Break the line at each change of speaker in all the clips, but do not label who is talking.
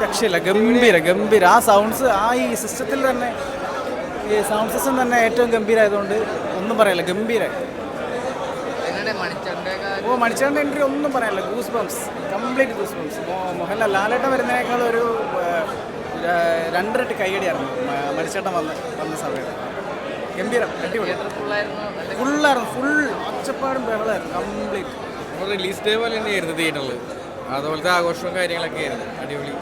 രക്ഷയില്ല, ഗംഭീര ആ സൗണ്ട്സ്, ആ ഈ സിസ്റ്റത്തിൽ തന്നെ, ഈ സൗണ്ട് സിസ്റ്റം തന്നെ ഏറ്റവും ഗംഭീരമായതുകൊണ്ട് ഒന്നും പറയാനില്ല, ഗംഭീരം. മണിച്ചേട്ടൻ്റെ എൻട്രി ഒന്നും പറയാനില്ല, goosebumps, complete goosebumps. Mohanlal ലാലേട്ടൻ വരുന്നതിനേക്കാൾ ഒരു 2 ഇരട്ടി കൈയടിയായിരുന്നു മണിച്ചേട്ടൻ വന്ന സമയത്ത്. ഗംഭീരം, അടിപൊളി, ഫുള്ളായിരുന്നു, ഫുൾ ഒച്ചപ്പാടും ബഹളമായിരുന്നു കംപ്ലീറ്റ്.
റിലീസ് ഡേ പോലെ തന്നെയായിരുന്നു തിയേറ്ററിൽ, അതുപോലത്തെ ആഘോഷവും കാര്യങ്ങളൊക്കെ ആയിരുന്നു, അടിപൊളി.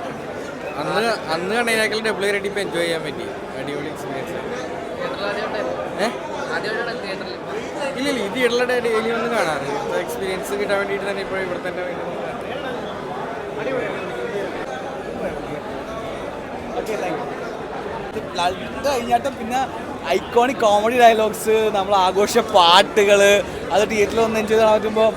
അന്ന് കണ്ടതിനേക്കാൾ ഡബിൾ ഇരട്ടി ഇപ്പം എൻജോയ് ചെയ്യാൻ പറ്റി, അടിപൊളി എക്സ്പീരിയൻസ്. ഇല്ല ഈ തിയേറ്ററിലെ ഡെയിലി ഒന്ന് കാണാറ്, എക്സ്പീരിയൻസ് കിട്ടാൻ വേണ്ടിയിട്ട് തന്നെ ഇപ്പോൾ ഇവിടെ തന്നെ
കഴിഞ്ഞാട്ടും പിന്നെ ഐക്കോണിക് കോമഡി ഡയലോഗ്സ്, നമ്മൾ ആഘോഷ പാട്ടുകൾ, അത് തിയേറ്ററിൽ വന്ന് എൻജോയ് ചെയ്യാൻ പറ്റുമ്പോൾ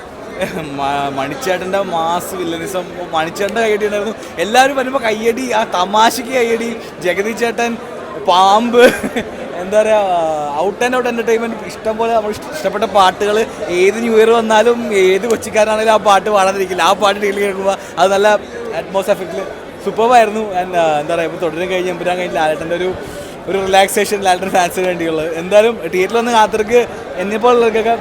മണിച്ചേട്ടൻ്റെ മാസ് വില്ലനിസം, മണിച്ചേട്ടൻ്റെ കയ്യടി ഉണ്ടായിരുന്നു. എല്ലാവരും വരുമ്പോൾ കയ്യടി, ആ തമാശയ്ക്ക് കയ്യടി. ജഗതി ചേട്ടൻ, പാമ്പ്, എന്താ പറയുക, ഔട്ട് ആൻഡ് ഔട്ട് എൻ്റർടൈൻമെൻറ്റ്. ഇഷ്ടംപോലെ നമ്മൾ ഇഷ്ടപ്പെട്ട പാട്ടുകൾ, ഏത് ന്യൂ ഇയർ വന്നാലും ഏത് കൊച്ചിക്കാരാണെങ്കിലും ആ പാട്ട് പാടാതിരിക്കില്ല. ആ പാട്ട് ഡെയിലി കേൾക്കുമ്പോൾ അത് നല്ല അറ്റ്മോസ് എഫക്റ്റിൽ സൂപ്പറായിരുന്നു. എന്താ പറയുക, ഇപ്പോൾ തുടരും കഴിഞ്ഞ് എമ്പുരാൻ കഴിഞ്ഞ് ലാലേട്ടൻ്റെ ഒരു റിലാക്സേഷൻ ലാലേട്ടൻ ഫാൻസിന് വേണ്ടിയുള്ളത്. എന്തായാലും തിയേറ്ററിൽ വന്ന് കാത്തിർക്ക് എന്നെപ്പോലുള്ളവർക്കൊക്കെ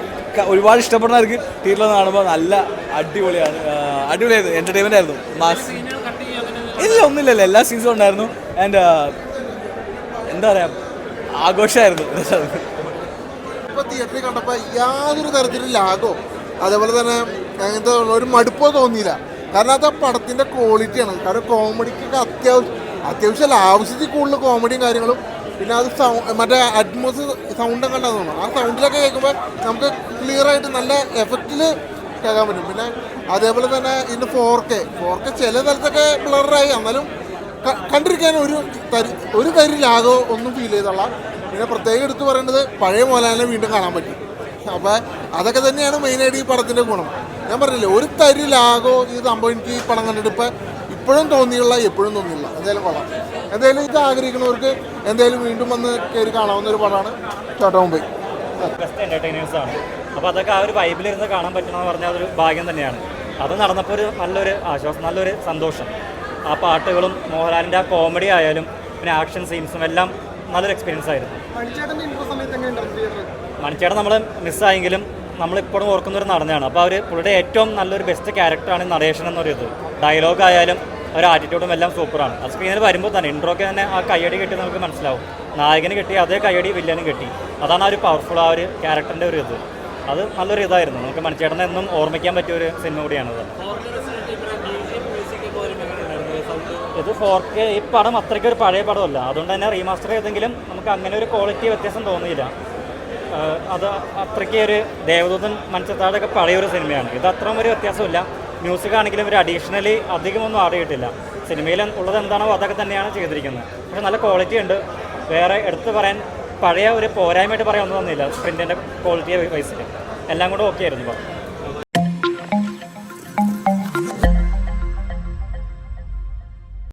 ഒരുപാട് ഇഷ്ടപ്പെടുന്നവർക്ക് തിയേറ്ററിൽ വന്ന് കാണുമ്പോൾ നല്ല അടിപൊളിയായിരുന്നു, എൻ്റർടൈൻമെൻ്റ് ആയിരുന്നു. മാസ് ഇല്ല, ഒന്നുമില്ലല്ലോ, എല്ലാ സീൻസും ഉണ്ടായിരുന്നു. ആൻഡ് എന്താ പറയുക, ആഘോഷമായിരുന്നു.
ഇപ്പോൾ തിയേറ്ററിൽ കണ്ടപ്പോൾ യാതൊരു തരത്തിലും ലാഗോ അതേപോലെ തന്നെ അങ്ങനത്തെ ഒരു മടുപ്പോ തോന്നിയില്ല. കാരണം അത് ആ പടത്തിൻ്റെ ക്വാളിറ്റിയാണ്. കാരണം കോമഡിക്കൊക്കെ അത്യാവശ്യം ആവശ്യത്തിൽ കൂടുതൽ കോമഡിയും കാര്യങ്ങളും, പിന്നെ അത് മറ്റേ അറ്റ്മോസ് സൗണ്ട് കണ്ടാൽ തോന്നുന്നു. ആ സൗണ്ടിലൊക്കെ കേൾക്കുമ്പോൾ നമുക്ക് ക്ലിയറായിട്ട് നല്ല എഫക്റ്റിൽ കേൾക്കാൻ പറ്റും. പിന്നെ അതേപോലെ തന്നെ ഇതിൻ്റെ 4K ചില സ്ഥലത്തൊക്കെ ബ്ലറായി, എന്നാലും കണ്ടിരിക്കാൻ ഒരു തരി ലാഗോ ഒന്നും ഫീൽ ചെയ്തോളാം. പിന്നെ പ്രത്യേകം എടുത്ത് പറയേണ്ടത് പഴയ മോഹൻലാലിനെ വീണ്ടും കാണാൻ പറ്റും. അപ്പോൾ അതൊക്കെ തന്നെയാണ് മെയിനായിട്ട് ഈ പടത്തിൻ്റെ ഗുണം. ഞാൻ പറഞ്ഞില്ലേ, ഒരു തരി ലാഗോ ഈ സംഭവം എനിക്ക് ഈ പടം കണ്ടിട്ട് ഇപ്പോഴും തോന്നിയുള്ള, എപ്പോഴും തോന്നിയുള്ള. എന്തായാലും കൊള്ളാം. എന്തായാലും ഇത് ആഗ്രഹിക്കുന്നവർക്ക് എന്തായാലും വീണ്ടും വന്ന് കയറി കാണാവുന്ന ഒരു പടമാണ് ചോട്ടാ മുംബൈ.
ബെസ്റ്റ് എൻ്റർടൈനേഴ്സാണ്. അപ്പോൾ അതൊക്കെ ആ ഒരു വൈബിലിരുന്ന് കാണാൻ പറ്റണമെന്ന് പറഞ്ഞാൽ അതൊരു ഭാഗ്യം തന്നെയാണ്. അത് നടന്നപ്പോൾ നല്ലൊരു ആശ്വാസം, നല്ലൊരു സന്തോഷം. ആ പാട്ടുകളും മോഹൻലാലിൻ്റെ ആ കോമഡി ആയാലും പിന്നെ ആക്ഷൻ സീൻസും എല്ലാം നല്ലൊരു എക്സ്പീരിയൻസ് ആയിരുന്നു. മണിച്ചേട്ടൻ നമ്മൾ മിസ്സായെങ്കിലും നമ്മളിപ്പോഴും ഓർക്കുന്നൊരു നടനാണ്. അപ്പോൾ പുള്ളിയുടെ ഏറ്റവും നല്ലൊരു ബെസ്റ്റ് ക്യാരക്ടറാണ് നടേശൻ എന്നൊരിത്. ഡയലോഗ് ആയാലും ഒരു ആറ്റിറ്റ്യൂഡും എല്ലാം സൂപ്പറാണ്. അത് സ്ക്രീനിൽ വരുമ്പോൾ തന്നെ ഇൻട്രോക്ക് തന്നെ ആ കയ്യടി കിട്ടി നമുക്ക് മനസ്സിലാവും. നായകന് കിട്ടി അതേ കയ്യടി വില്ലനും കിട്ടി. അതാണ് ആ ഒരു പവർഫുൾ ആ ഒരു ക്യാരക്ടറിൻ്റെ ഒരു ഇത്. അത് നല്ലൊരു ഇതായിരുന്നു. നമുക്ക് മണിച്ചേട്ടനെ എന്നും ഓർമ്മിക്കാൻ പറ്റിയ ഒരു സിനിമ കൂടിയാണത്. ഇത് 4K ഈ പടം അത്രയ്ക്ക് ഒരു പഴയ പടമല്ല, അതുകൊണ്ട് തന്നെ റീമാസ്റ്റർ ചെയ്തെങ്കിലും നമുക്ക് അങ്ങനെ ഒരു ക്വാളിറ്റി വ്യത്യാസം തോന്നിയില്ല. അത് അത്രയ്ക്ക് ഒരു ദേവദൂതൻ മൺചത്താടൊക്കെ പഴയൊരു സിനിമയാണ്. ഇത് അത്രയും ഒരു വ്യത്യാസമില്ല. മ്യൂസിക് ആണെങ്കിലും ഒരു അഡീഷണലി അധികമൊന്നും ആഡ് ചെയ്തിട്ടില്ല. സിനിമയിൽ ഉള്ളത് എന്താണോ അതൊക്കെ തന്നെയാണ് ചെയ്തിരിക്കുന്നത്. പക്ഷേ നല്ല ക്വാളിറ്റി ഉണ്ട്. വേറെ എടുത്ത് പറയാൻ പഴയ ഒരു പോരായ്മയായിട്ട് പറയാൻ ഒന്നും തന്നില്ല. സ്ക്രീനിൻ്റെ ക്വാളിറ്റി വൈസിൽ എല്ലാം കൂടെ ഓക്കെ ആയിരുന്നു.